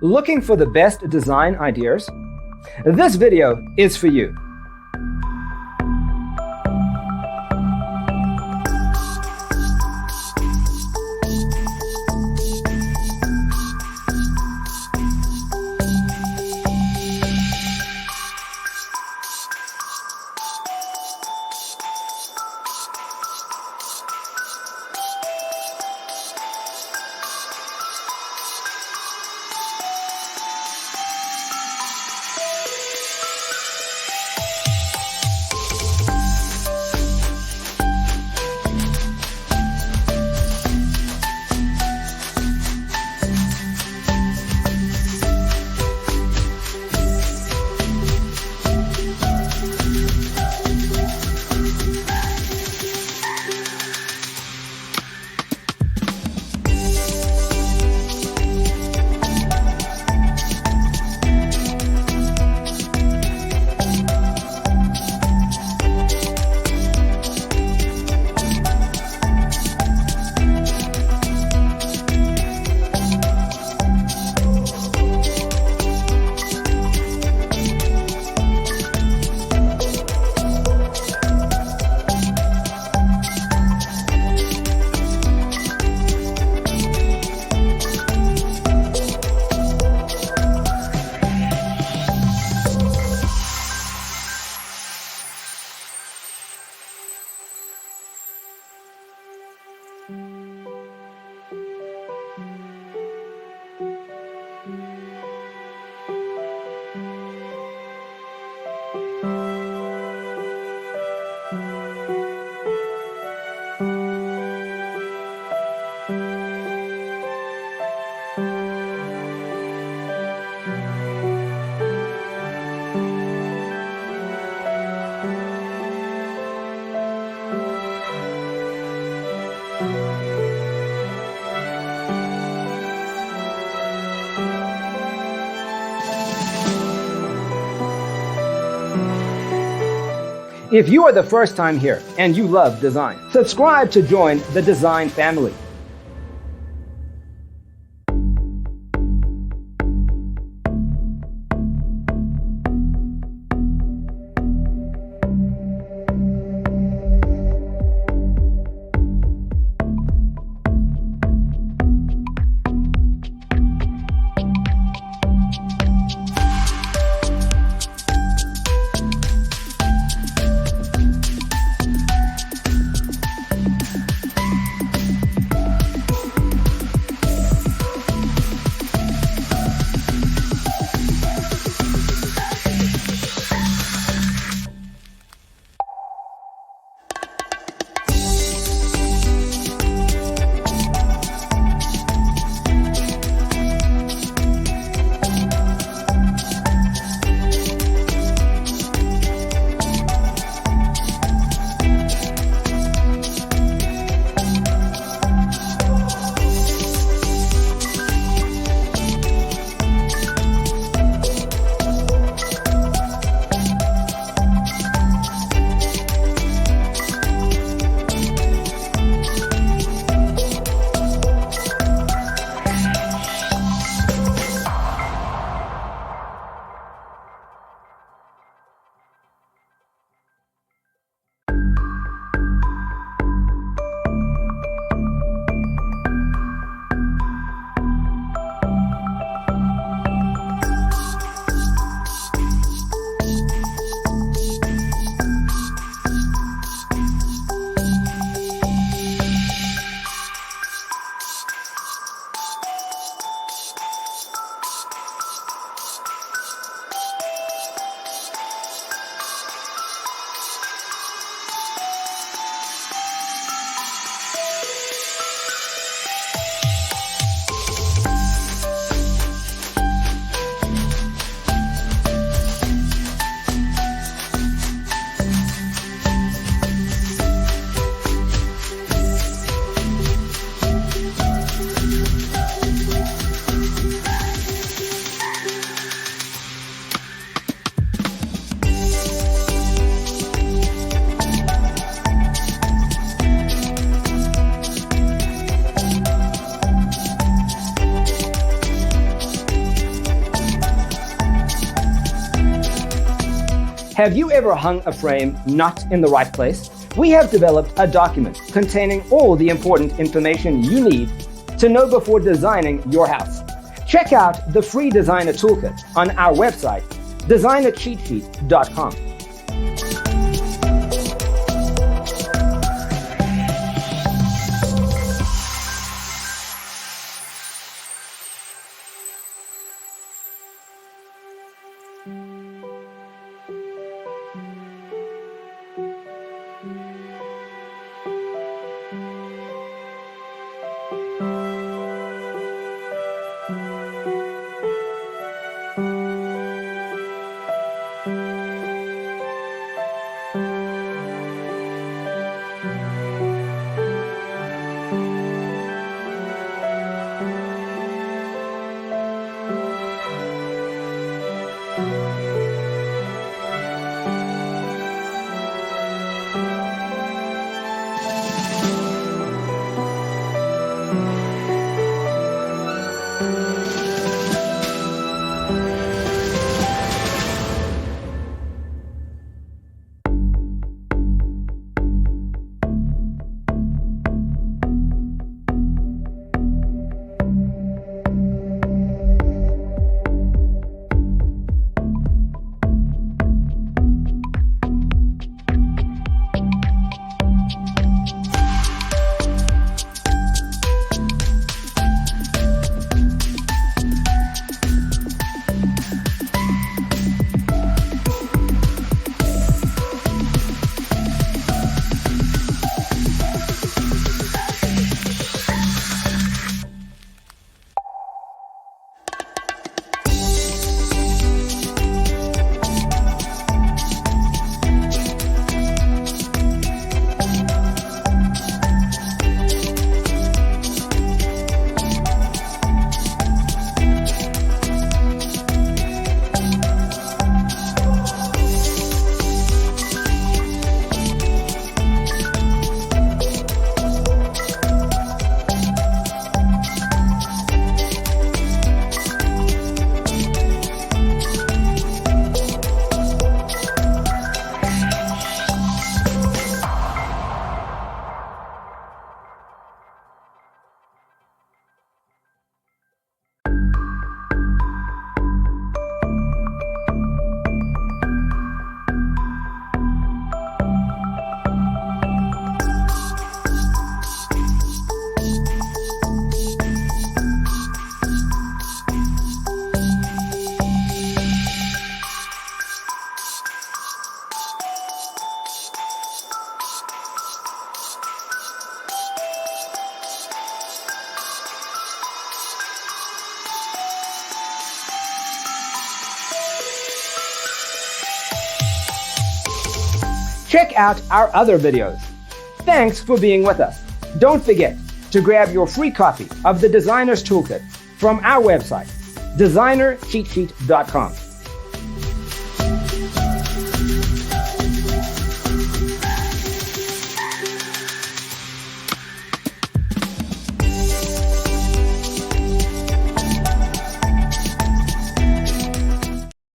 Looking for the best design ideas? This video is for you. If you are the first time here and you love design, subscribe to join the design family. Have you ever hung a frame not in the right place? We have developed a document containing all the important information you need to know before designing your house. Check out the free designer toolkit on our website, designercheatsheet.com. Check out our other videos. Thanks for being with us. Don't forget to grab your free copy of the Designer's Toolkit from our website, designercheatsheet.com.